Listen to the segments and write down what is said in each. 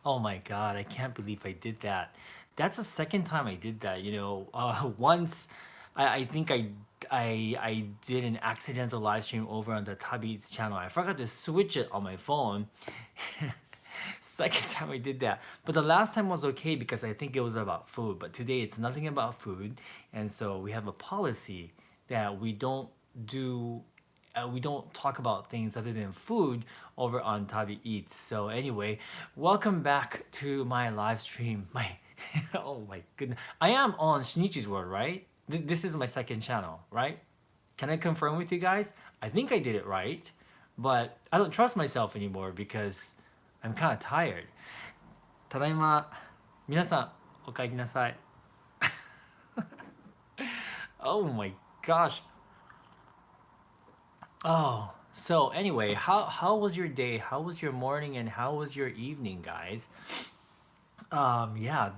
Oh my god, I can't believe I did that. That's the second time I did that. Once I think I did an accidental live stream over on the Tabit's channel. I forgot to switch it on my phone. Second time I did that. But the last time was okay because I think it was about food. But today it's nothing about food. And so we have a policy that we don't talk about things other than food over on Tabi Eats. So anyway, welcome back to my live stream. My oh my goodness. I am on Shinichi's World, right? This is my second channel, right? Can I confirm with you guys? I think I did it right, but I don't trust myself anymore because I'm kind of tired. ただいま、皆さん、お帰りなさい。Oh my gosh. Oh, so anyway, how was your day? How was your morning and how was your evening, guys? Yeah,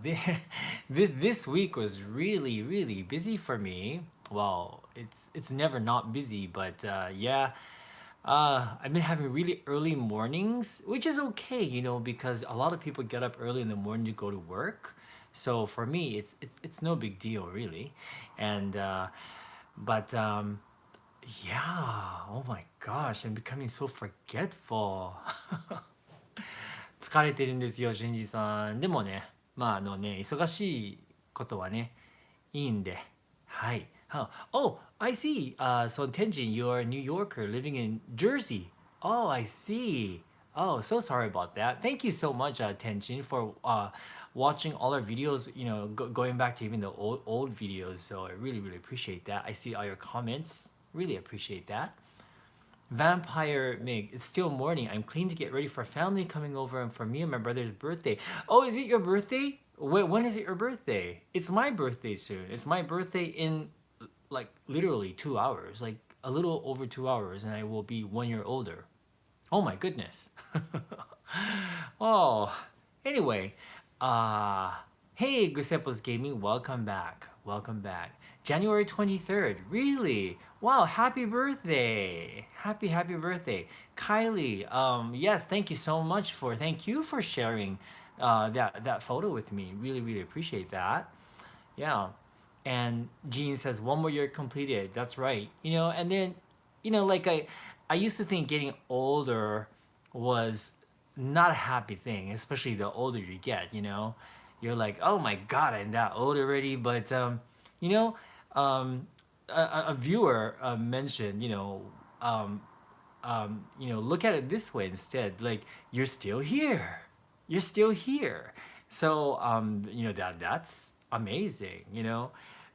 this week was really busy for me. Well, it's never not busy, but yeah, I've been having really early mornings, which is okay, because a lot of people get up early in the morning to go to work. So for me, it's no big deal really, and but yeah, oh my gosh, I'm becoming so forgetful. 疲れてるんですよ、しんじさん。でもね、忙しいことはね、いいんで。はい。Oh, I see. So Tenjin, you're a New Yorker living in Jersey. Oh, I see. Oh, so sorry about that. Thank you so much, Tenjin, for watching all our videos, going back to even the old videos. So I really appreciate that. I see all your comments. Really appreciate that. Vampire Mig, it's still morning. I'm clean to get ready for family coming over and for me and my brother's birthday. Oh, is it your birthday? When is it your birthday? It's my birthday soon. It's my birthday in like literally 2 hours, like a little over 2 hours, and I will be 1 year older. Oh my goodness. Oh, anyway, uh, hey, Giuseppe's Gaming, welcome back. Welcome back. January 23rd, really? Wow, happy birthday. Happy birthday. Kylie, yes, thank you for sharing that photo with me. Really appreciate that. Yeah. And Jean says 1 more year completed. That's right. And then, like I used to think getting older was not a happy thing, especially the older you get. You're like, oh my god, I'm that old already. But you know, um, a viewer mentioned, look at it this way instead. Like you're still here. You're still here. So that's amazing.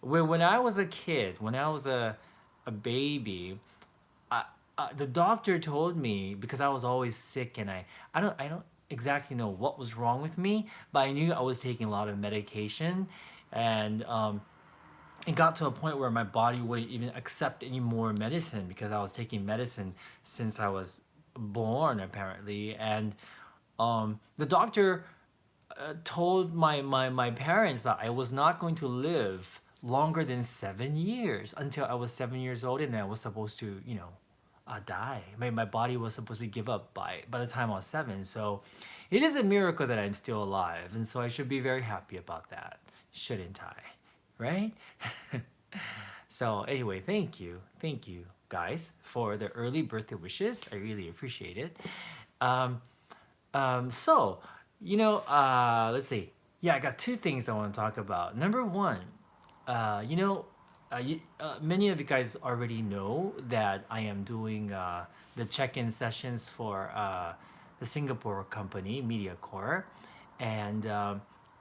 When I was a kid, when I was a baby, the doctor told me because I was always sick and I don't exactly know what was wrong with me, but I knew I was taking a lot of medication, and it got to a point where my body wouldn't even accept any more medicine because I was taking medicine since I was born apparently, and the doctor told my parents that I was not going to live longer than 7 years until I was 7 years old, and then I was supposed to, die. My body was supposed to give up by the time I was 7. So it is a miracle that I'm still alive, and so I should be very happy about that, shouldn't I? Right? So anyway, thank you guys for the early birthday wishes. I really appreciate it. Um, so, let's see. Yeah, I got two things I want to talk about. Number one, many of you guys already know that I am doing the check-in sessions for the Singapore company, MediaCore. And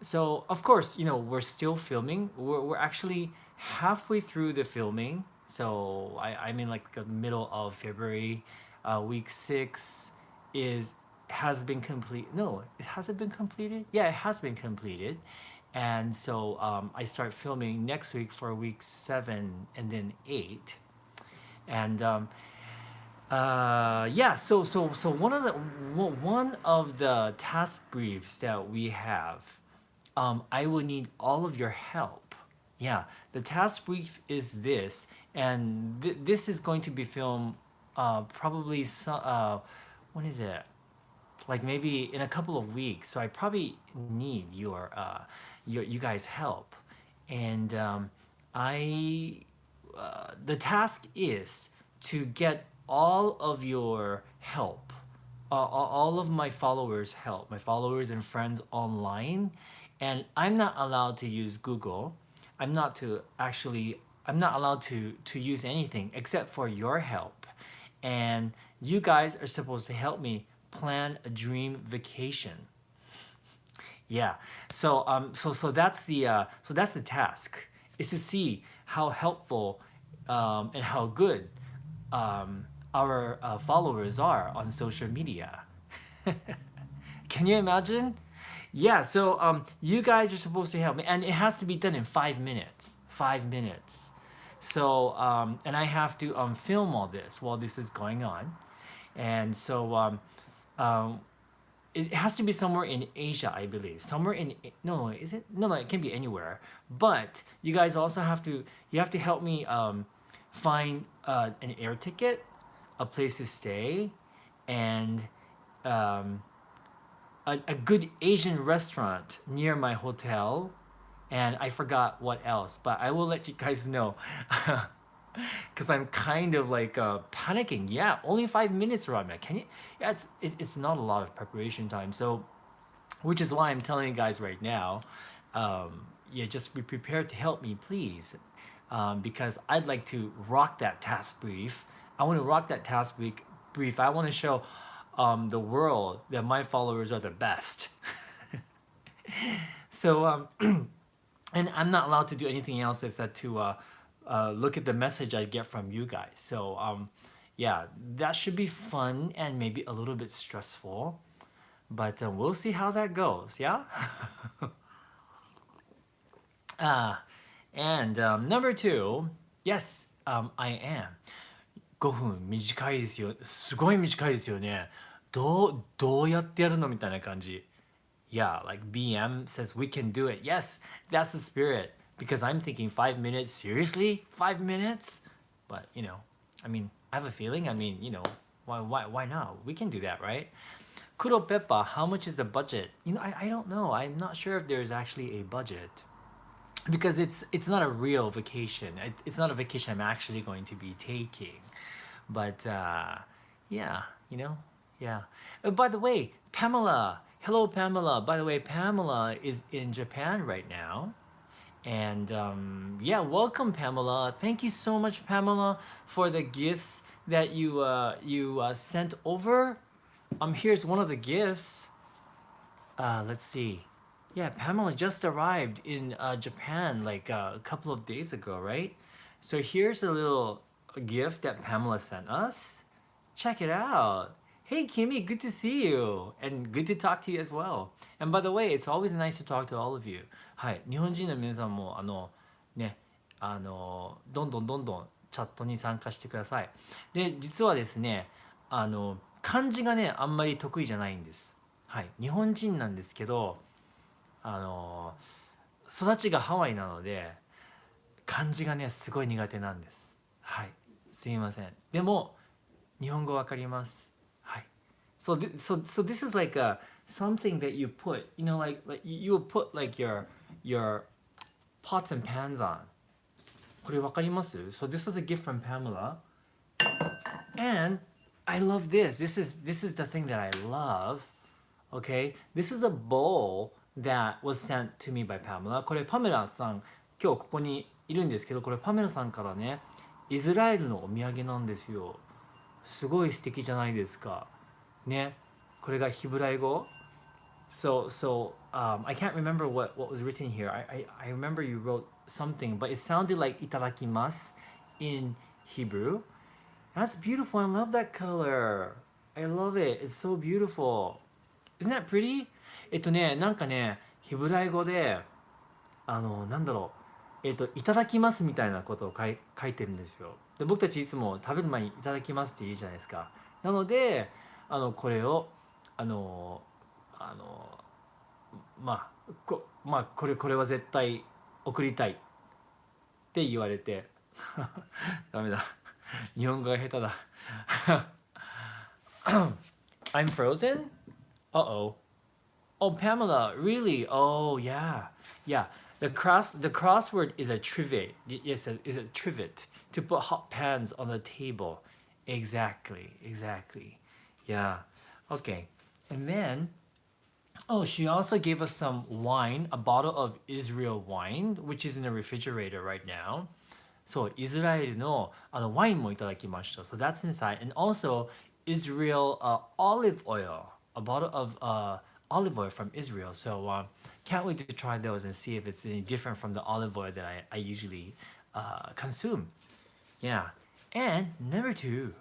so, of course, we're still filming. We're actually halfway through the filming. So I'm in like the middle of February. Week 6 is has been complete. No, it hasn't been completed. Yeah, it has been completed, and so I start filming next week for week 7 and then 8, and yeah. So one of the task briefs that we have, I will need all of your help. Yeah, the task brief is this, and this is going to be filmed probably when is it? like maybe in a couple of weeks. So I probably need you guys' help. And I the task is to get all of your help, all of my followers' help, my followers and friends online, and I'm not allowed to use Google. I'm not to actually. I'm not allowed to use anything except for your help, and you guys are supposed to help me plan a dream vacation. Yeah. So that's the task is to see how helpful and how good our followers are on social media. Can you imagine? Yeah. So you guys are supposed to help me, and it has to be done in 5 minutes. 5 minutes. So and I have to film all this while this is going on, and so um, it has to be somewhere in Asia, I believe. Somewhere in no, is it? No, it can be anywhere. But you guys also have to help me find an air ticket, a place to stay, and um, a good Asian restaurant near my hotel. And I forgot what else, but I will let you guys know. Because I'm kind of like panicking. Yeah, only 5 minutes, Ramya. Can you? Yeah, it's not a lot of preparation time. So, which is why I'm telling you guys right now. Yeah, just be prepared to help me, please, because I'd like to rock that task brief. I want to rock that task brief. I want to show the world that my followers are the best. So and I'm not allowed to do anything else except to look at the message I get from you guys. So yeah, that should be fun and maybe a little bit stressful, but we'll see how that goes. Yeah. And number two, yes, I am. 5分短いですよ。すごい短いですよね。どうやってやるのみたいな感じ。Yeah, like BM says we can do it. Yes, that's the spirit. Because I'm thinking 5 minutes. Seriously, 5 minutes? But I mean, I have a feeling. I mean, why not? We can do that, right? Kuro Peppa, how much is the budget? I don't know. I'm not sure if there's actually a budget because it's not a real vacation. It's not a vacation I'm actually going to be taking. But yeah, yeah. By the way, Pamela. Hello, Pamela. By the way, Pamela is in Japan right now. And yeah, welcome, Pamela. Thank you so much, Pamela, for the gifts that you sent over. Here's one of the gifts. Let's see. Yeah, Pamela just arrived in Japan like a couple of days ago, right? So here's a little gift that Pamela sent us. Check it out. Hey, Kimmy, good to see you. And good to talk to you as well. And by the way, it's always nice to talk to all of you. はい、日本人の皆さんもね、どんどんどんどんチャットに参加してください。で、実はですね、漢字がね、あんまり得意じゃないんです。はい、日本人なんですけど、育ちがハワイなので、漢字がね、すごい苦手なんです。はい、すいません。でも、日本語わかります。はい。So this is like something that you put, like you would put like your pots and pans on. これわかります？ So this was a gift from Pamela. And I love this. This is the thing that I love. Okay? This is a bowl that was sent to me by Pamela. これパメラさん、今日ここにいるんですけど、これパメラさんからね、イスラエルのお土産なんですよ。すごい素敵じゃないですか。ね。これがヒブライ語。So I can't remember what was written here. I remember you wrote something, but it sounded like itadakimasu in Hebrew. That's beautiful. I love that color. I love it. It's so beautiful. Isn't that pretty? なんかね、ヒブライ語で、なんだろう、いただきますみたいなことを書いてるんですよ。で、僕たちいつも食べる前にいただきますって言うじゃないですか。なので、これを、これは絶対送りたいって言われて、ダメだ。日本語が下手だ。I'm frozen? Uh-oh. Oh, Pamela, really? Oh, yeah. Yeah. The crossword is a trivet. Yes, is a trivet to put hot pans on the table. Exactly. Exactly. Yeah. Okay. And then, oh, she also gave us some wine, a bottle of Israel wine, which is in the refrigerator right now. So Israel no wine mo itadakimashita. So that's inside, and also Israel olive oil, a bottle of olive oil from Israel. So can't wait to try those and see if it's any different from the olive oil that I usually consume. Yeah, and number two,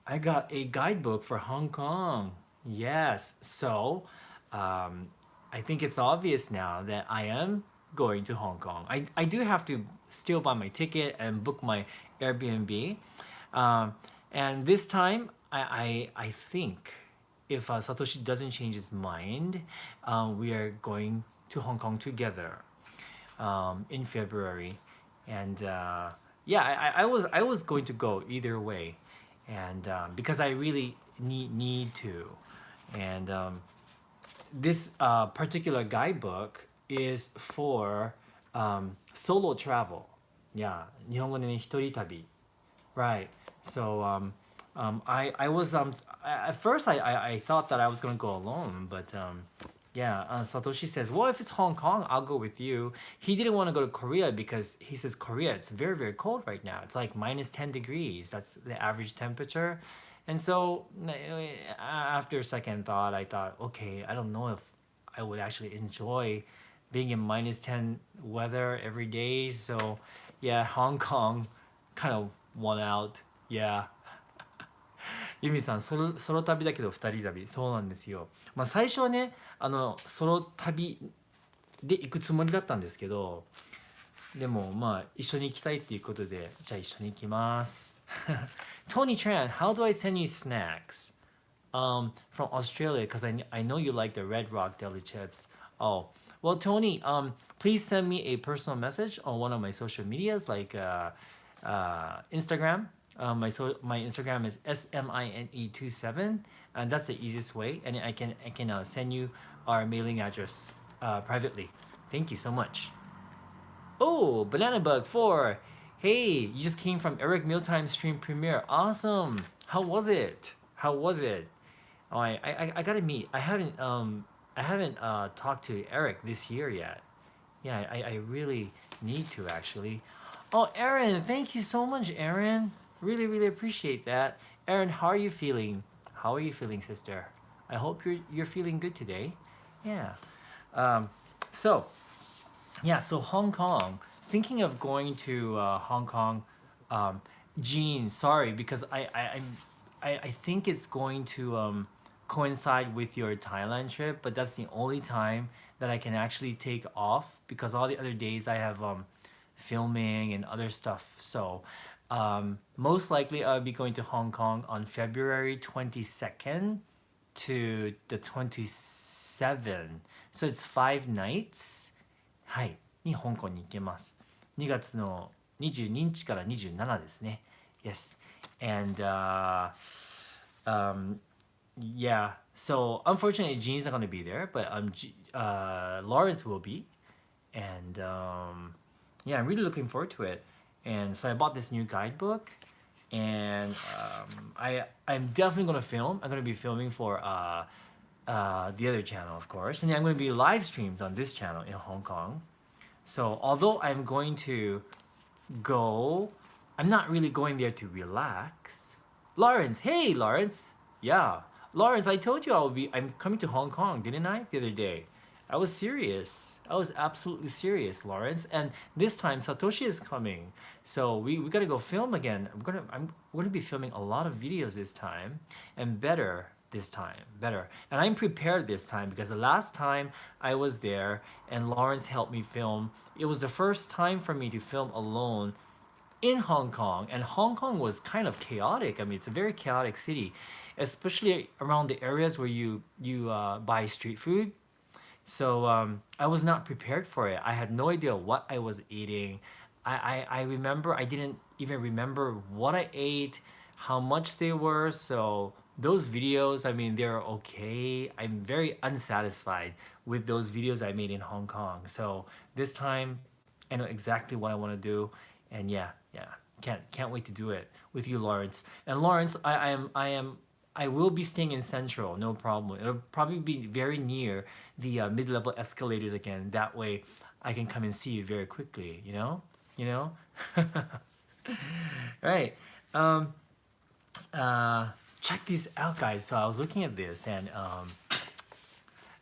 I got a guidebook for Hong Kong. Yes. So, I think it's obvious now that I am going to Hong Kong. I do have to still buy my ticket and book my Airbnb. Um, and this time, I think if Satoshi doesn't change his mind, we are going to Hong Kong together in February, and yeah, I was going to go either way, and because I really need to, and this particular guidebook is for solo travel. Yeah, 日本語でね、一人旅 Right. So I was at first I thought that I was gonna go alone, but yeah, Satoshi says, well, if it's Hong Kong, I'll go with you. He didn't want to go to Korea because he says Korea, it's very cold right now. It's like minus 10 degrees. That's the average temperature. And so after second thought, I thought, okay, I don't know if I would actually enjoy being in minus 10 weather every day. So yeah, Hong Kong kind of won out. Yeah. ユミさんソロ旅だけど二人旅そうなんですよ。まあ最初はねソロ旅で行くつもりだったんですけど、でもまあ一緒に行きたいっていうことでじゃあ一緒に行きます。Tony Tran, how do I send you snacks? From Australia because I know you like the Red Rock deli chips. Oh, well, Tony, please send me a personal message on one of my social medias like Instagram. My Instagram is smine27, and that's the easiest way. And I can send you our mailing address privately. Thank you so much. Oh, Banana Bug 4. Hey, you just came from Eric Mealtime stream premiere. Awesome. How was it? How was it? Oh, I gotta meet. I haven't talked to Eric this year yet. Yeah, I really need to actually. Oh, Aaron, thank you so much, Aaron. Really appreciate that. Aaron, how are you feeling? How are you feeling, sister? I hope you're feeling good today. Yeah. Um, so yeah, so Hong Kong. Thinking of going to Hong Kong. Um, Jean, sorry, because I think it's going to coincide with your Thailand trip, but that's the only time that I can actually take off because all the other days I have filming and other stuff. So most likely I'll be going to Hong Kong on February 22nd to the 27th. So it's 5 nights. はい、に香港に行けます。2月の22日から27ですね。Yes. And yeah, so unfortunately Jean's not going to be there, but Lawrence will be. And yeah, I'm really looking forward to it. And so I bought this new guidebook, and I'm definitely going to film. I'm going to be filming for the other channel, of course, and I'm going to be live streams on this channel in Hong Kong. So although I'm going to go, I'm not really going there to relax. Lawrence, hey Lawrence, yeah, Lawrence, I told you I'm coming to Hong Kong, didn't I? The other day, I was serious. I was absolutely serious, Lawrence. And this time Satoshi is coming, so we gotta go film again. We're gonna be filming a lot of videos this time, and better this time, better. And I'm prepared this time because the last time I was there and Lawrence helped me film, it was the first time for me to film alone in Hong Kong, and Hong Kong was kind of chaotic. I mean, it's a very chaotic city, especially around the areas where you buy street food. So I was not prepared for it. I had no idea what I was eating. I remember I didn't even remember what I ate, how much they were. So those videos, I mean, they're okay. I'm very unsatisfied with those videos I made in Hong Kong. So this time, I know exactly what I want to do, and yeah, yeah, can't wait to do it with you, Lawrence. And Lawrence, I will be staying in Central, no problem. It'll probably be very near the mid-level escalators again. That way, I can come and see you very quickly. You know. Right. Um, uh, Check these out, guys. So I was looking at this, and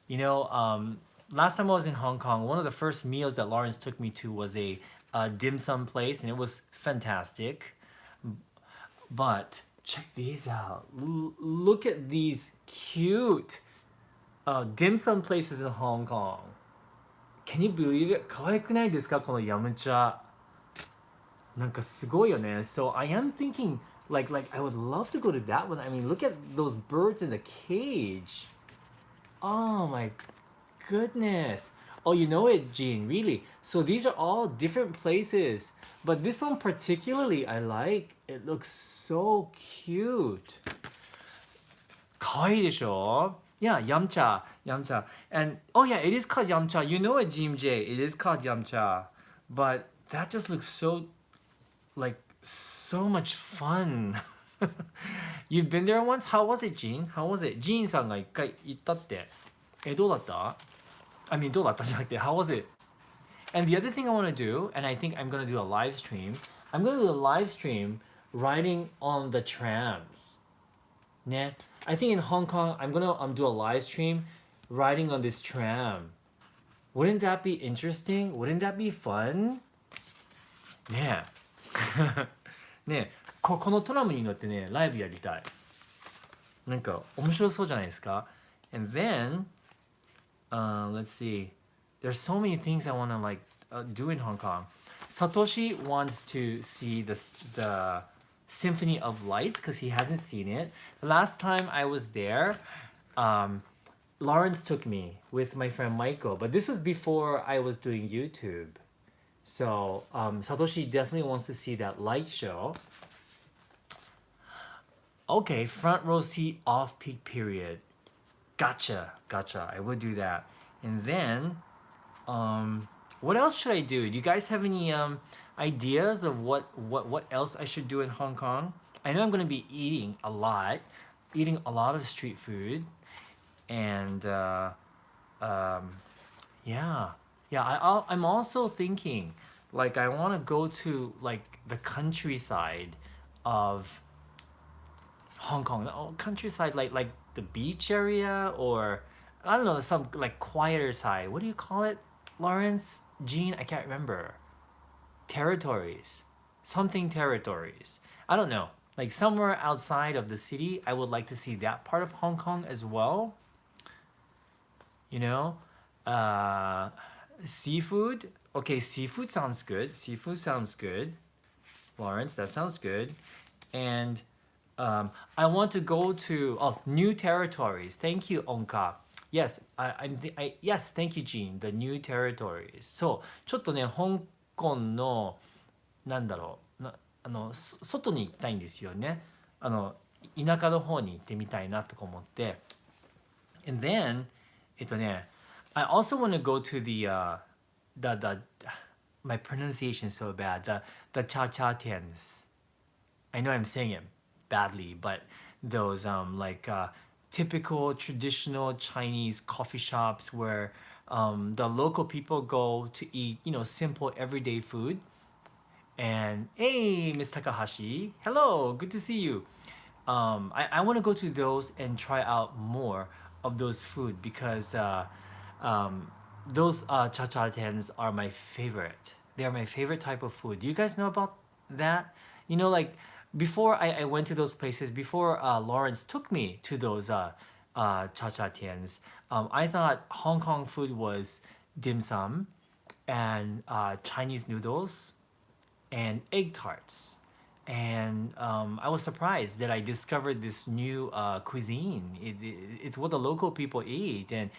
you know, last time I was in Hong Kong, one of the first meals that Lawrence took me to was a dim sum place, and it was fantastic. But check these out. Look at these cute dim sum places in Hong Kong. Can you believe it? 可愛くないですかこのヤムチャ。なんかすごいよね。So I am thinking like I would love to go to that one. I mean, look at those birds in the cage. Oh my goodness. Oh, you know it, Gene, really. So these are all different places. But this one particularly I like. It looks so cute. かわいいでしょ? Yeah, yamcha, yamcha. And oh yeah, it is called yamcha. You know it, Jim J. It is called yamcha. But that just looks so like so much fun. You've been there once? How was it, Gene? How was it? Gene さんが一回行ったって。どうだった? I mean, どうだったじゃなくて how was it? And the other thing I want to do, and I think I'm going to do a live stream, I'm going to do a live stream riding on the trams. Yeah. I think in Hong Kong, I'm going to do a live stream riding on this tram. Wouldn't that be interesting? Wouldn't that be fun? ねえ。ねえ、このトラムに乗ってね、ライブやりたい。なんか面白そうじゃないですか? And then, let's see. There's so many things I want to like do in Hong Kong. Satoshi wants to see the Symphony of Lights because he hasn't seen it. The last time I was there, Lawrence took me with my friend Michael, but this was before I was doing YouTube. So Satoshi definitely wants to see that light show. Okay, front row seat off peak period. Gotcha. I would do that. And then, what else should I do? Do you guys have any ideas of what else I should do in Hong Kong? I know I'm gonna be eating a lot of street food, and yeah. I'm also thinking, like, I want to go to like the countryside of Hong Kong. Oh, countryside, like the beach area, or I don't know, some like quieter side. What do you call it, Lawrence? Gene? I can't remember. Territories, something territories. I don't know. Like somewhere outside of the city, I would like to see that part of Hong Kong as well. You know, seafood. Okay, seafood sounds good. Lawrence, that sounds good. And I want to go to new territories. Thank you, Onka. Yes, yes, thank you, Jean. The new territories. そう、ちょっとね、香港のなんだろう、外に行きたいんですよね。田舎の方に行ってみたいなとか思って。And then, I also want to go to the my pronunciation is so bad. The cha-cha-tians. I know I'm saying it badly, but those typical traditional Chinese coffee shops where the local people go to eat, simple everyday food. And hey, Miss Takahashi, hello, good to see you. I want to go to those and try out more of those food because those cha-cha-tians are my favorite. They are my favorite type of food. Do you guys know about that? Like before I went to those places, before Lawrence took me to those cha-cha-tians, I thought Hong Kong food was dim sum and Chinese noodles and egg tarts. And I was surprised that I discovered this new cuisine. It's what the local people eat, and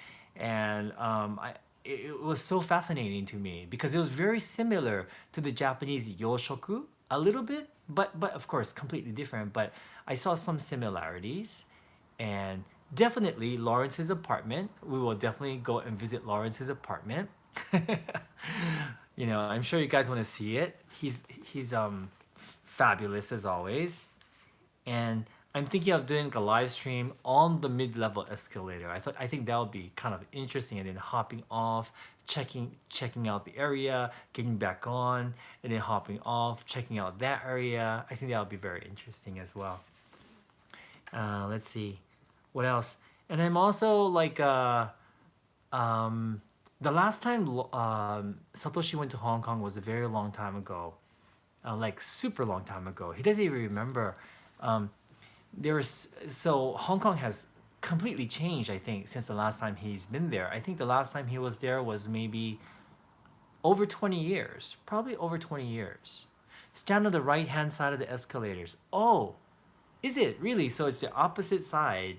it was so fascinating to me because it was very similar to the Japanese yoshoku a little bit, but of course completely different. But I saw some similarities, and definitely Lawrence's apartment. We will definitely go and visit Lawrence's apartment. I'm sure you guys want to see it. He's fabulous as always, and I'm thinking of doing like a live stream on the mid-level escalator. I think that would be kind of interesting, and then hopping off, checking out the area, getting back on, and then hopping off, checking out that area. I think that would be very interesting as well. Let's see, what else? And I'm also like the last time Satoshi went to Hong Kong was a very long time ago, like super long time ago. He doesn't even remember. Um, so Hong Kong has completely changed, I think, since the last time he's been there. I think the last time he was there was maybe over 20 years, probably over 20 years. Stand on the right hand side of the escalators. Oh, is it really? So it's the opposite side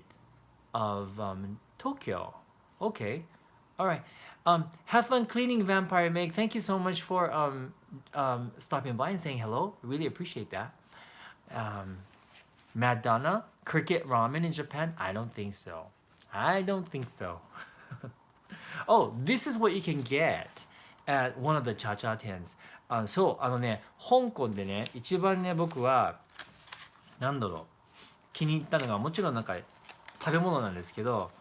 of Tokyo. Okay, all right. Have fun cleaning, Vampire Meg. Thank you so much for stopping by and saying hello. Really appreciate that. Mad Donna, cricket ramen in Japan? I don't think so. I don't think so. Oh, this is what you can get at one of the cha-cha tents. そう、香港でね、一番ね、僕は、なんだろう、気に入ったのが、もちろんなんか食べ物なんですけど、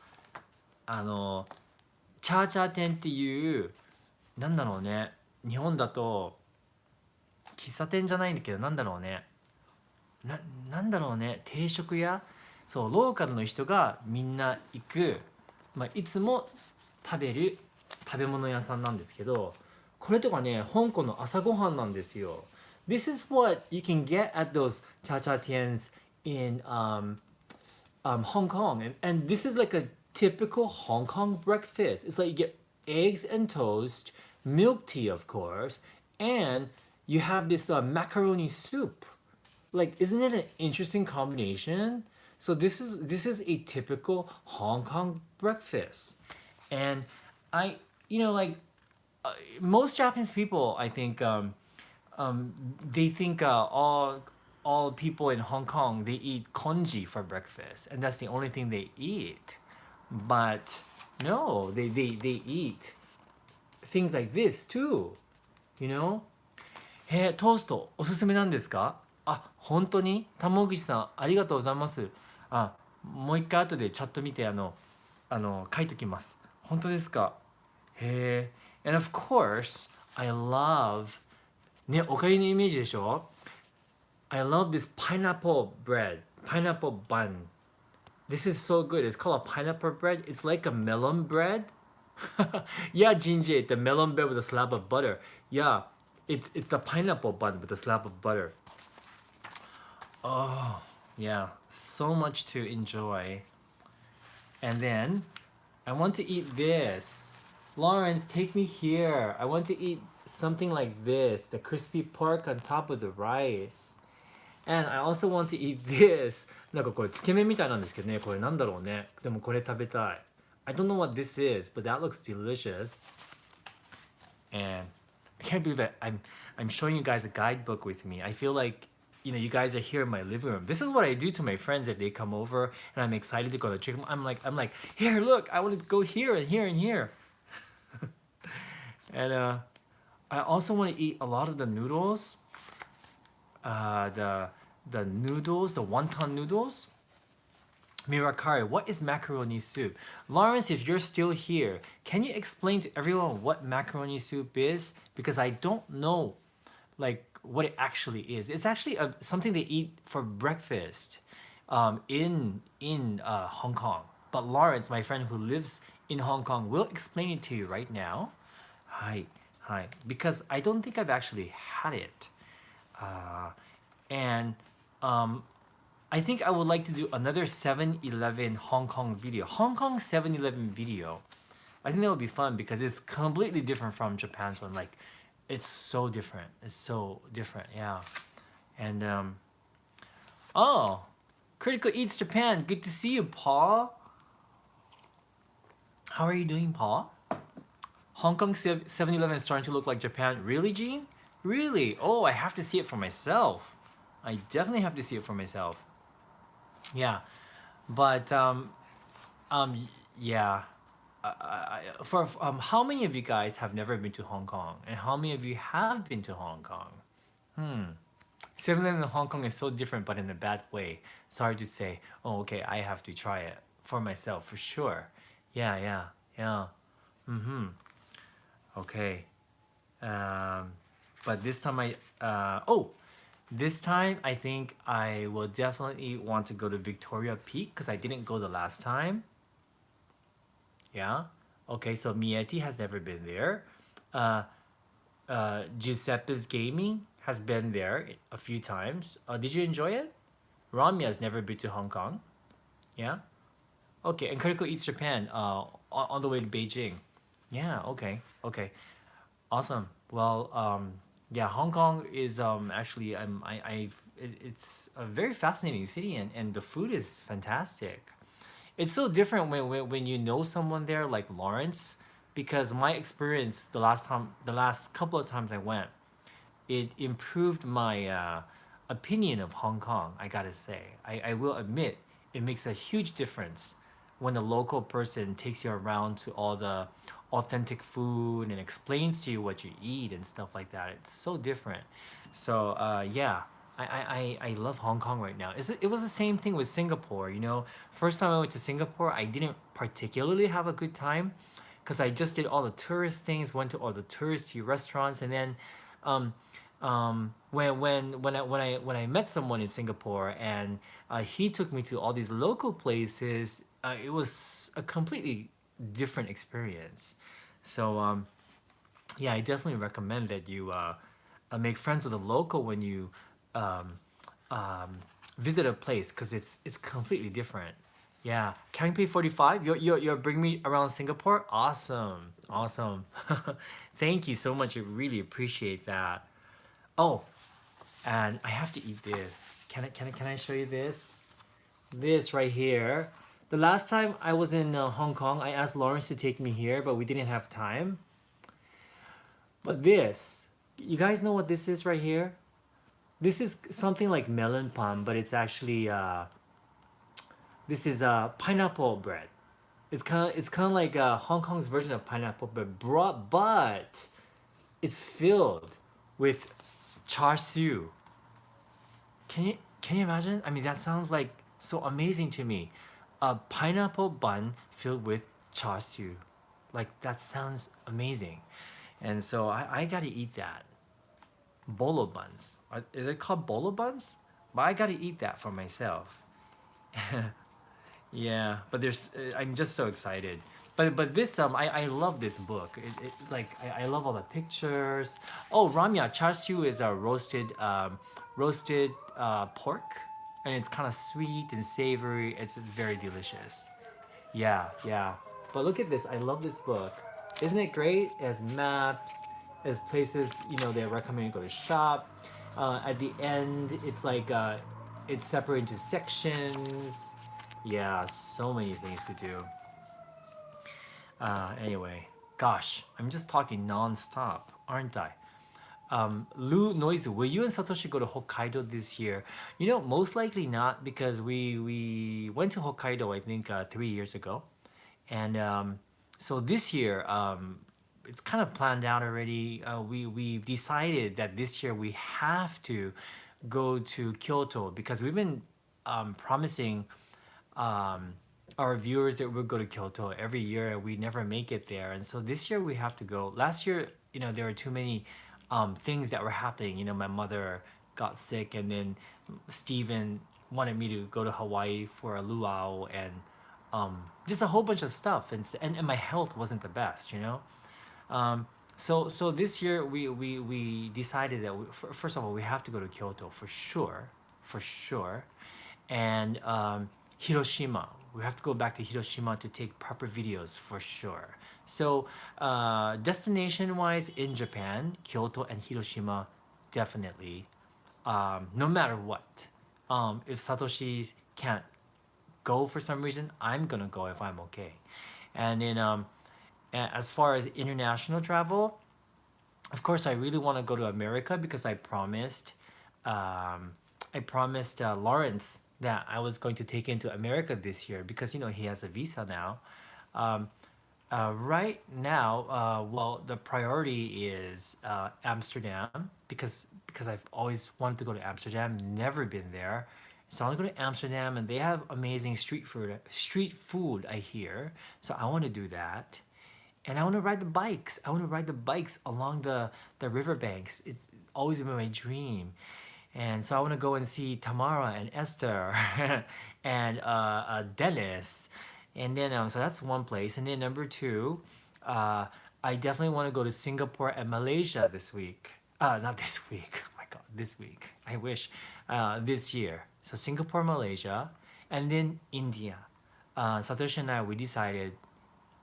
チャーチャー店っていう、なんだろうね、日本だと、喫茶店じゃないんだけど、なんだろうね、なんだろうね、定食屋、そう、ローカルの人がみんな行く、いつも食べる食べ物屋さんなんですけど、これとかね、香港の朝ごはんなんですよ。This is what you can get at those cha-cha tiens in Hong Kong. And this is like a typical Hong Kong breakfast. It's like you get eggs and toast, milk tea, of course, and you have this macaroni soup. Like, isn't it an interesting combination? So this is a typical Hong Kong breakfast, and most Japanese people, I think, they think all people in Hong Kong, they eat congee for breakfast, and that's the only thing they eat. But no, they eat things like this too, you know? トーストおすすめなんですか？あ、本当に？玉口さん、ありがとうございます。あ、もう一回後でチャット見て書いときます。本当ですか？へえ。And of course, I love ね、おかゆのイメージでしょ？ I love this pineapple bread, pineapple bun. This is so good. It's called a pineapple bread. It's like a melon bread. Yeah, Jinjay, the melon bread with a slab of butter. Yeah, it's the pineapple bun with a slab of butter. Oh, yeah, so much to enjoy. And then I want to eat this. Lawrence, take me here. I want to eat something like this, the crispy pork on top of the rice. And I also want to eat this. なんかこれつけ麺みたいなんですけどね。これなんだろうね。でもこれ食べたい。I don't know what this is, but that looks delicious. And I can't believe it. I'm showing you guys a guidebook with me. I feel like you guys are here in my living room. This is what I do to my friends if they come over and I'm excited to go to the chicken. I'm like, here, look, I want to go here and here and here. And I also want to eat a lot of the noodles. The noodles, the wonton noodles. Mirakari, what is macaroni soup? Lawrence, if you're still here, can you explain to everyone what macaroni soup is? Because I don't know like what it actually is. It's actually something they eat for breakfast in Hong Kong. But Lawrence, my friend who lives in Hong Kong, will explain it to you right now. Hi. Because I don't think I've actually had it. And I think I would like to do another 7-Eleven Hong Kong video. Hong Kong 7-Eleven video. I think that would be fun because it's completely different from Japan's one. Like, it's so different. It's so different, yeah. And, oh, Critical Eats Japan. Good to see you, Paul. How are you doing, Paul? Hong Kong 7-Eleven is starting to look like Japan. Really, Gene? Really? Oh, I have to see it for myself. I definitely have to see it for myself. Yeah. But um, yeah. For how many of you guys have never been to Hong Kong, and how many of you have been to Hong Kong? Hmm. 7-Eleven in Hong Kong is so different, but in a bad way. Sorry to say. Oh, okay. I have to try it for myself for sure. Yeah, yeah, yeah. Mm-hmm. Okay. Um, but this time this time I think I will definitely want to go to Victoria Peak because I didn't go the last time. Yeah. Okay, so Mieti has never been there. Uh, Giuseppe's Gaming has been there a few times. Did you enjoy it? Ramya has never been to Hong Kong. Yeah. Okay, and Critical Eats Japan. On the way to Beijing. Yeah. Okay. Okay. Awesome. Well, yeah, Hong Kong is actually it's a very fascinating city, and the food is fantastic. It's so different when you know someone there like Lawrence, because my experience the last couple of times I went, it improved my opinion of Hong Kong. I gotta say, I will admit it makes a huge difference when a local person takes you around to all the authentic food and explains to you what you eat and stuff like that. It's so different. So yeah, I love Hong Kong right now. It was the same thing with Singapore. You know, first time I went to Singapore, I didn't particularly have a good time because I just did all the tourist things, went to all the touristy restaurants, and then um, when I met someone in Singapore and he took me to all these local places, it was a completely different experience. So yeah, I definitely recommend that you make friends with a local when you um, um, visit a place because it's completely different. Yeah, Kang Pay 45. You're bringing me around Singapore. Awesome, awesome. Thank you so much. I really appreciate that. Oh, and I have to eat this. Can I show you this? This right here. The last time I was in Hong Kong, I asked Lawrence to take me here, but we didn't have time. But this, you guys know what this is right here? This is something like melon palm, but it's actually this is pineapple bread. It's kind of like Hong Kong's version of pineapple bread, but it's filled with char siu. Can you imagine? I mean, that sounds like so amazing to me. A pineapple bun filled with char siu, like that sounds amazing. And so I gotta eat that. Bolo buns. Is it called bolo buns? But I gotta eat that for myself. Yeah, but I'm just so excited. But this I love this book. It's like I love all the pictures. Oh, ramya char siu is a roasted pork, and it's kind of sweet and savory. It's very delicious. Yeah, yeah. But look at this. I love this book. Isn't it great? It has maps, it has places they recommend you go to shop. At the end, it's separated into sections. Yeah, so many things to do. Anyway, gosh, I'm just talking non-stop, aren't I? Lou Noise, will you and Satoshi go to Hokkaido this year? Most likely not because we went to Hokkaido I think 3 years ago, and so this year it's kind of planned out already. We've decided that this year we have to go to Kyoto because we've been promising um, our viewers that we'll go to Kyoto every year and we never make it there. And so this year we have to go. Last year, there were too many things that were happening. My mother got sick, and then Steven wanted me to go to Hawaii for a luau and just a whole bunch of stuff. And my health wasn't the best. So this year we decided that first of all we have to go to Kyoto for sure, and Hiroshima. We have to go back to Hiroshima to take proper videos for sure. So destination wise in Japan, Kyoto and Hiroshima definitely. No matter what, if Satoshi can't go for some reason, I'm gonna go if I'm okay. And then as far as international travel, of course, I really want to go to America because um, I promised Lawrence that I was going to take him to America this year because he has a visa now. Um, right now, well, the priority is Amsterdam because I've always wanted to go to Amsterdam, never been there. So I want to go to Amsterdam, and they have amazing street food. Street food, I hear. So I want to do that, and I want to ride the bikes. I want to ride the bikes along the riverbanks. It's always been my dream, and so I want to go and see Tamara and Esther, and Dennis, and then so that's one place. And then number two, uh, I definitely want to go to Singapore and Malaysia this week. Not this week. Oh my God, this week. I wish. This year. So Singapore, Malaysia, and then India. Satoshi and I, we decided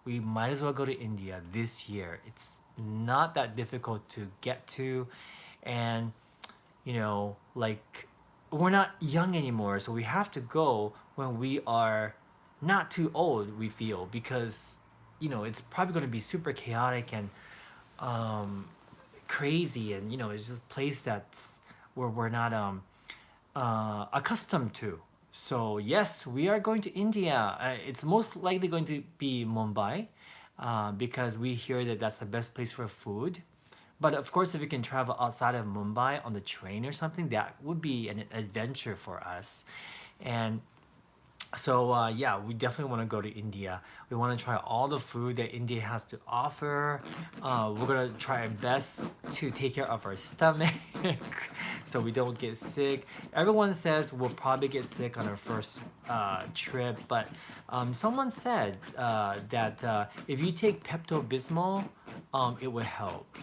we might as well go to India this year. It's not that difficult to get to, and like we're not young anymore, so we have to go when we are not too old, we feel, because it's probably going to be super chaotic and um, crazy, and it's just a place that's where we're not accustomed to. So yes, we are going to India. It's most likely going to be Mumbai, because we hear that that's the best place for food. But of course, if we can travel outside of Mumbai on the train or something, that would be an adventure for us. And so yeah, we definitely want to go to India. We want to try all the food that India has to offer. We're gonna try our best to take care of our stomach so we don't get sick. Everyone says we'll probably get sick on our first trip, but someone said that if you take Pepto Bismol, it would help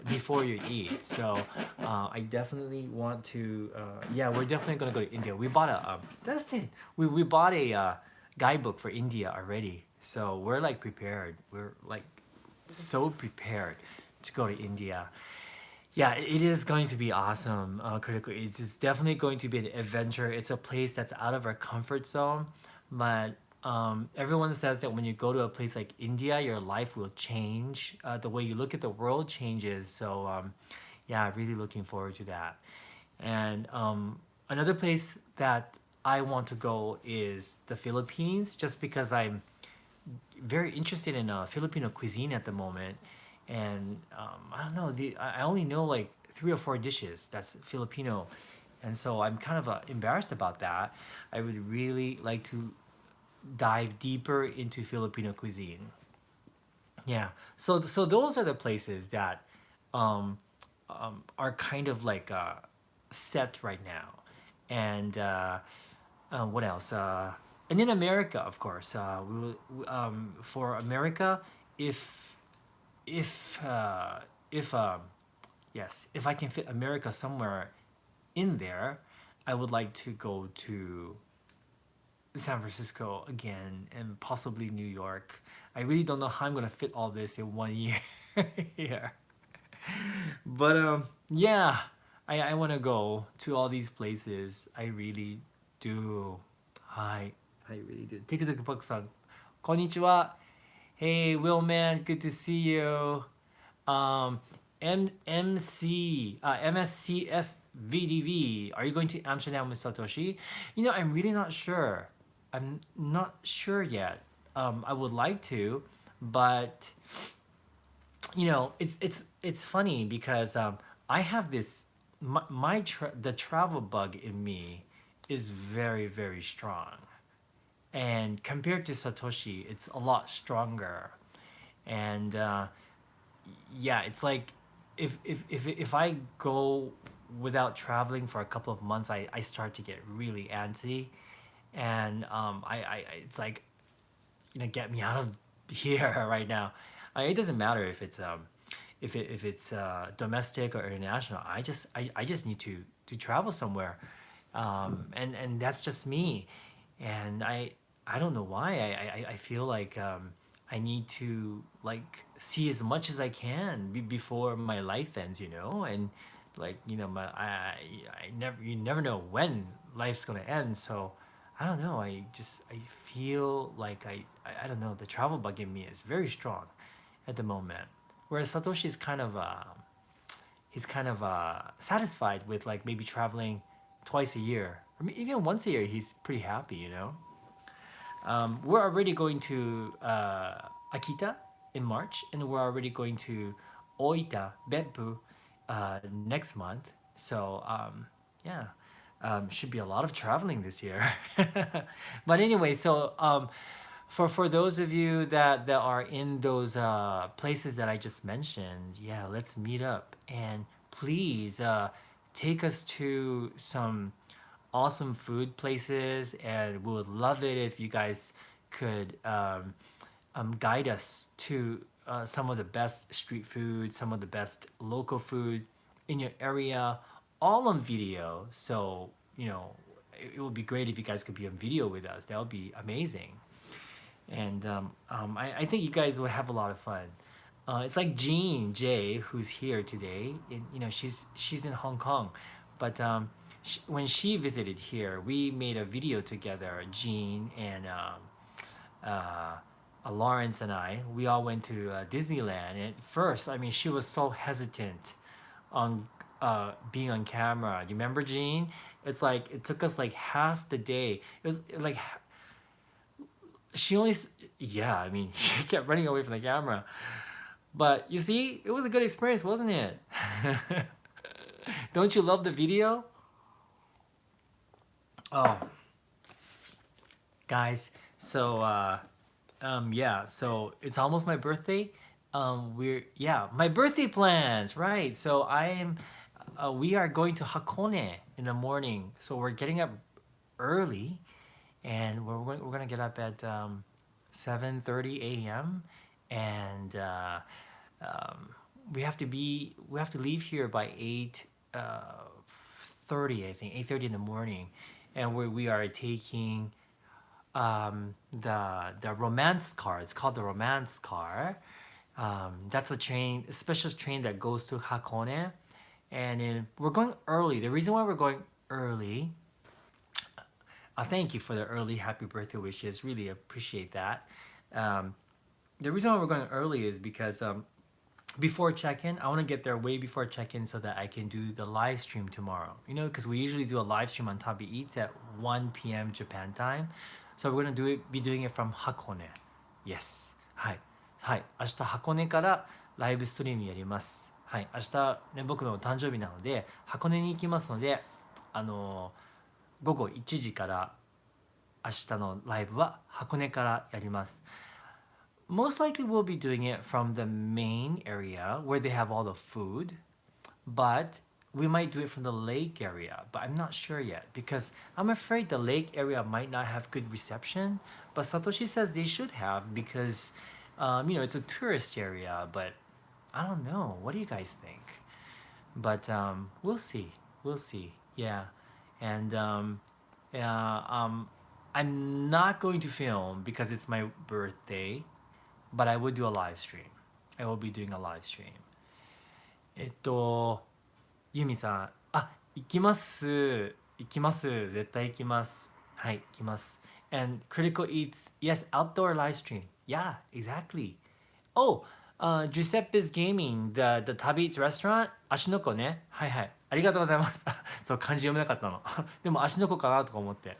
before you eat. So I definitely want to. Yeah, we're definitely gonna go to India. We bought a. That's it. We bought a guidebook for India already. So we're like prepared. We're like so prepared to go to India. Yeah, it is going to be awesome. Critical. It's definitely going to be an adventure. It's a place that's out of our comfort zone, but everyone says that when you go to a place like India, your life will change. The way you look at the world changes. So, yeah, really looking forward to that. And another place that I want to go is the Philippines, just because I'm very interested in Filipino cuisine at the moment. And I don't know, I only know like 3 or 4 dishes that's Filipino. And so I'm kind of embarrassed about that. I would really like to dive deeper into Filipino cuisine. Yeah. So those are the places that um, are kind of like set right now. And what else? And in America, of course, for America, if if uh, if yes, if I can fit America somewhere in there, I would like to go to San Francisco again and possibly New York. I really don't know how I'm gonna fit all this in one year here. But yeah, I wanna go to all these places. I really do. Hi. I really do. Take a look at san. Konnichiwa. Hey, Will man, good to see you. Um, MSCF VDV. Are you going to Amsterdam with Satoshi? I'm really not sure. I'm not sure yet. I would like to, but it's funny because I have this the travel bug in me is very very strong, and compared to Satoshi, it's a lot stronger, and yeah, it's like if I go without traveling for a couple of months, I start to get really antsy, and it's like get me out of here right now. It doesn't matter if it's if it's domestic or international. I just need to travel somewhere, and that's just me, and I don't know why I feel like I need to like see as much as I can before my life ends, and like I never you never know when life's gonna end, so I don't know. I feel like I don't know. The travel bug in me is very strong at the moment. Whereas Satoshi's kind of he's kind of satisfied with like maybe traveling twice a year. I mean, even once a year, he's pretty happy, you know. We're already going to Akita in March, and we're already going to Oita, Beppu, next month. So yeah, should be a lot of traveling this year. But anyway, so for those of you that are in those places that I just mentioned, yeah, let's meet up and please take us to some awesome food places, and we would love it if you guys could guide us to some of the best street food, some of the best local food in your area, all on video. So, you know, it would be great if you guys could be on video with us. That would be amazing. And I think you guys will have a lot of fun. It's like Jean J, who's here today. And, you know, she's in Hong Kong, but when she visited here, we made a video together. Jean and Lawrence and I, we all went to Disneyland. And at first, I mean, she was so hesitant on being on camera. You remember Jean? It's like it took us like half the day. It was like she only yeah, I mean, she kept running away from the camera. But you see, it was a good experience, wasn't it? Don't you love the video? Oh, guys, so yeah, so it's almost my birthday. We're yeah, my birthday plans, right? So we are going to Hakone in the morning. So we're getting up early, and we're gonna get up at 7:30 a.m. and we have to leave here by 8:30, I think 8:30 in the morning, and we are taking the romance car. It's called the romance car. That's a special train that goes to Hakone, and we're going early. The reason why we're going early, thank you for the early happy birthday wishes. Really appreciate that. The reason why we're going early is because before check-in, I want to get there way before check-in so that I can do the live stream tomorrow. You know, because we usually do a live stream on Tabi Eats at 1 p.m. Japan time. So we're gonna be doing it from Hakone. Yes. はい。はい。明日箱根からライブストリームやります。はい。明日ね、僕の誕生日なので、箱根に行きますので、午後1時から明日のライブは箱根からやります。Most likely we'll be doing it from the main area where they have all the food, but we might do it from the lake area, but I'm not sure yet because I'm afraid the lake area might not have good reception, but Satoshi says they should have because you know, it's a tourist area, but I don't know. What do you guys think? But we'll see. We'll see. Yeah. And I'm not going to film because it's my birthday, but I would do a live stream. I will be doing a live stream. ユミさん、行きます。行きます。絶対行きます。はい、行きます。And Critical Eats, yes, outdoor live stream. Yeah, exactly. Oh, Giuseppe's Gaming, the Tabi Eats restaurant, 芦ノ湖ね。はいはい。ありがとうございます。そう、漢字読めなかったの。でも芦ノ湖かなとか思って。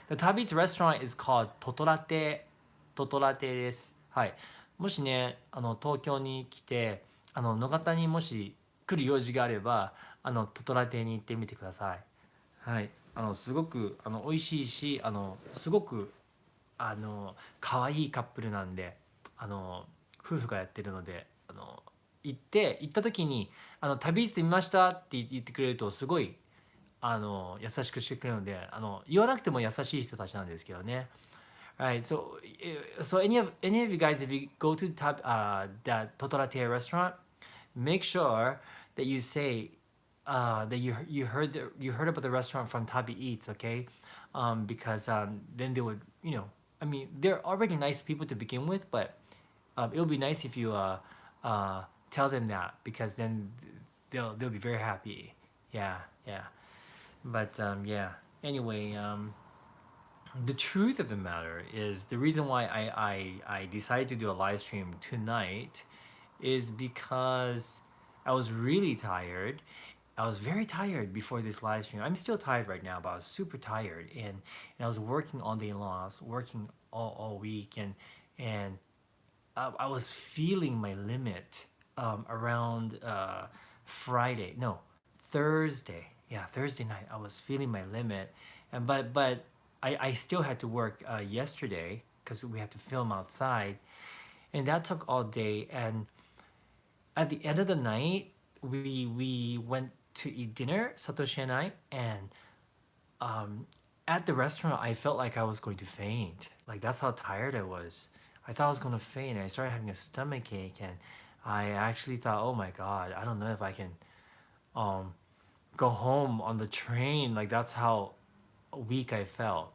The Tabi Eats restaurant is called トトラテ。トトラテです。はい。もしね、東京に来て、野方にもし来る用事があれば、トトラテに行ってみてください。はい。すごく美味しいし、すごく可愛いカップルなんで、夫婦がやってるので、行った時に旅行ってみましたって言ってくれるとすごい優しくしてくれるので、言わなくても優しい人たちなんですけどね。Right, so any of you guys, if you go to that Totorate restaurant, make sure that you say that you heard about the restaurant from Tabi Eats, okay? Because then they would, you know, I mean, they're already nice people to begin with, but it would be nice if you tell them that because then they'll be very happy. Yeah, yeah. But yeah. Anyway, the truth of the matter is the reason why I decided to do a live stream tonight is because I was really tired I was very tired before this live stream. I'm still tired right now, but I was super tired, and I was working all day long. I was working all week, and I was feeling my limit around Friday. No, Thursday. Yeah, Thursday night. I was feeling my limit, and but I still had to work yesterday because we had to film outside, and that took all day. And at the end of the night, we went to eat dinner, Satoshi and I, and um, at the restaurant, I felt like I was going to faint. Like that's how tired I was. I thought I was going to faint. I started having a stomach ache, and I actually thought, oh my god, I don't know if I can um, go home on the train. Like that's how weak I felt.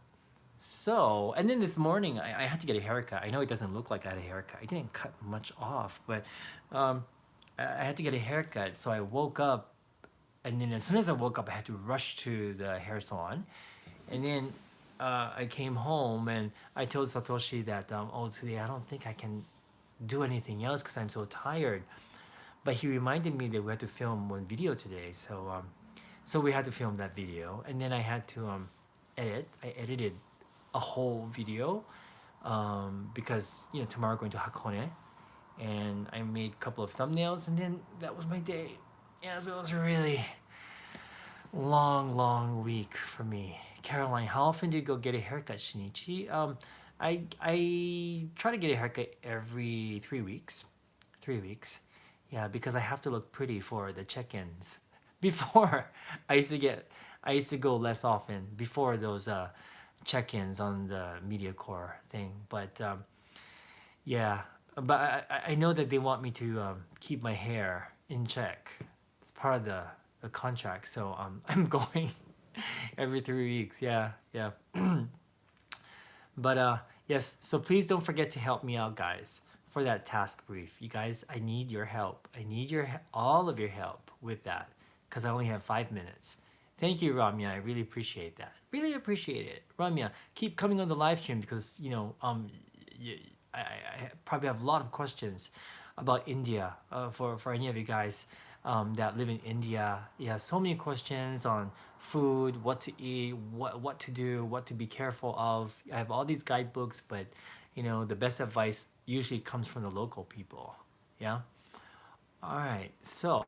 So, and then this morning, I had to get a haircut. I know it doesn't look like I had a haircut. I didn't cut much off, but um, I had to get a haircut. So I woke up, and then as soon as I woke up, I had to rush to the hair salon. And then I came home and I told Satoshi that, oh, today I don't think I can do anything else because I'm so tired. But he reminded me that we had to film one video today. So we had to film that video. And then I had to edit. I edited a whole video because, tomorrow I'm going to Hakone. And I made a couple of thumbnails. And then that was my day. Yeah, so it was a really long week for me. Caroline, how often do you go get a haircut, Shinichi? I try to get a haircut every 3 weeks. 3 weeks. Yeah, because I have to look pretty for the check-ins. Before I used to go less often before those check-ins on the media core thing. But yeah, but I know that they want me to keep my hair in check. It's part of the contract. So I'm going every 3 weeks. Yeah, yeah. But yes, so please don't forget to help me out, guys, for that task brief. You guys, I need your help. I need all of your help with that because I only have 5 minutes. Thank you, Ramya. I really appreciate that. Really appreciate it, Ramya. Keep coming on the live stream because I probably have a lot of questions about India for any of you guys that live in India. Yeah, so many questions on food, what to eat, what to do, what to be careful of. I have all these guidebooks, but the best advice usually comes from the local people. Yeah. All right. So,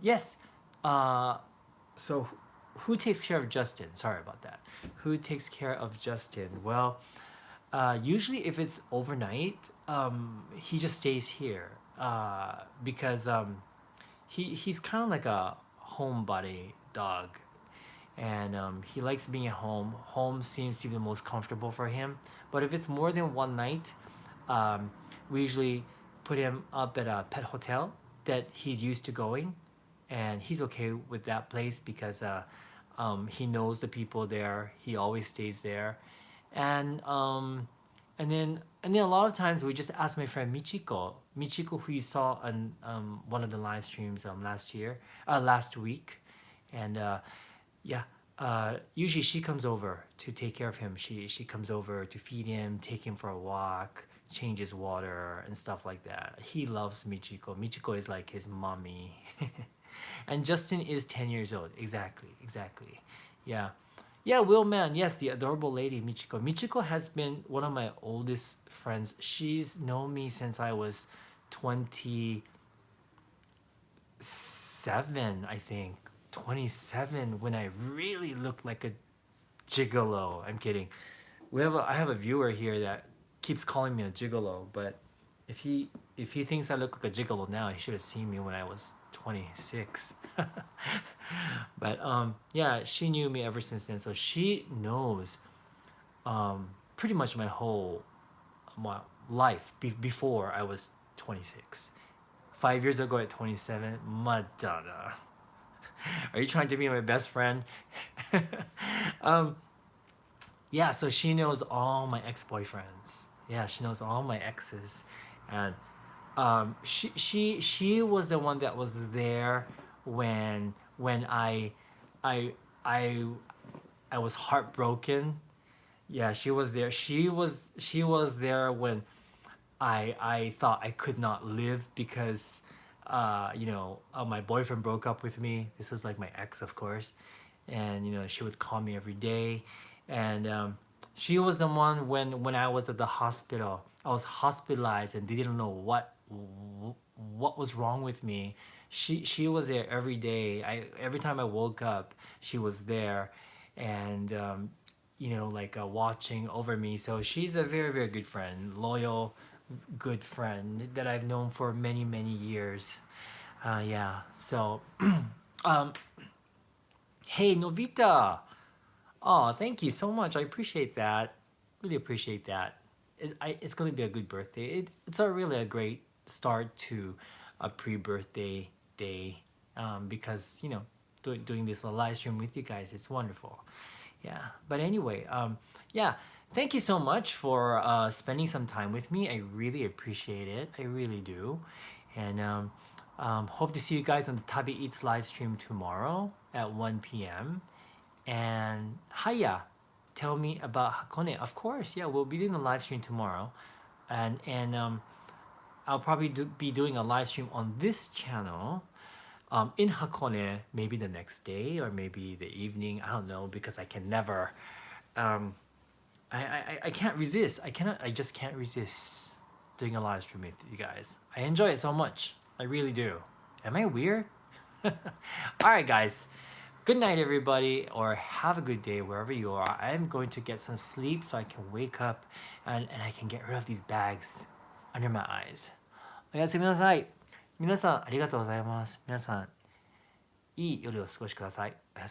yes. Uh, so who takes care of Justin? Sorry about that. Who takes care of Justin? Well, usually if it's overnight, he just stays here because he's kind of like a homebody dog, and he likes being at home. Home seems to be the most comfortable for him. But if it's more than one night, we usually put him up at a pet hotel that he's used to going, and he's okay with that place because he knows the people there. He always stays there, and and then a lot of times we just ask my friend Michiko, who you saw on one of the live streams last week, and yeah, usually she comes over to take care of him. She comes over to feed him, take him for a walk, change his water and stuff like that. He loves Michiko. Michiko is like his mommy, and Justin is 10 years old. Exactly. Yeah. Yeah, Will Man. Yes, the adorable lady Michiko. Michiko has been one of my oldest friends. She's known me since I was 27, I think. 27 when I really looked like a gigolo. I'm kidding. I have a viewer here that keeps calling me a gigolo, but if he thinks I look like a gigolo now, he should have seen me when I was 26. But yeah, she knew me ever since then, so she knows pretty much my life before I was 26. 5 years ago at 27, Madonna. Are you trying to be my best friend? um, yeah, so she knows all my ex-boyfriends. Yeah, she knows all my exes, and she was the one that was there when I I I was heartbroken. Yeah, she was there. She was there when I thought I could not live because my boyfriend broke up with me. This was like my ex, of course, and she would call me every day, and she was the one when I was at the hospital. I was hospitalized, and they didn't know what was wrong with me. She was there every day. Every time I woke up, she was there, and like watching over me. So she's a very very good friend, loyal, good friend that I've known for many many years. Yeah. So, um, hey Novita. Oh, thank you so much. I appreciate that. Really appreciate that. It's going to be a good birthday. It's a really a great start to a pre-birthday day, because doing this live stream with you guys, it's wonderful. Yeah. But anyway, yeah. Thank you so much for spending some time with me. I really appreciate it. I really do. And hope to see you guys on the Tabi Eats live stream tomorrow at 1 p.m. And Haya, tell me about Hakone. Of course, yeah, we'll be doing a live stream tomorrow, and I'll probably be doing a live stream on this channel, in Hakone, maybe the next day or maybe the evening. I don't know because I can never, um, I can't resist. I just can't resist doing a live stream with you guys. I enjoy it so much. I really do. Am I weird? All right, guys. Good night, everybody, or have a good day wherever you are. I'm going to get some sleep so I can wake up and I can get rid of these bags under my eyes. おやすみなさい。皆さんありがとうございます。皆さんいい夜をお過ごしください。おやすみなさい。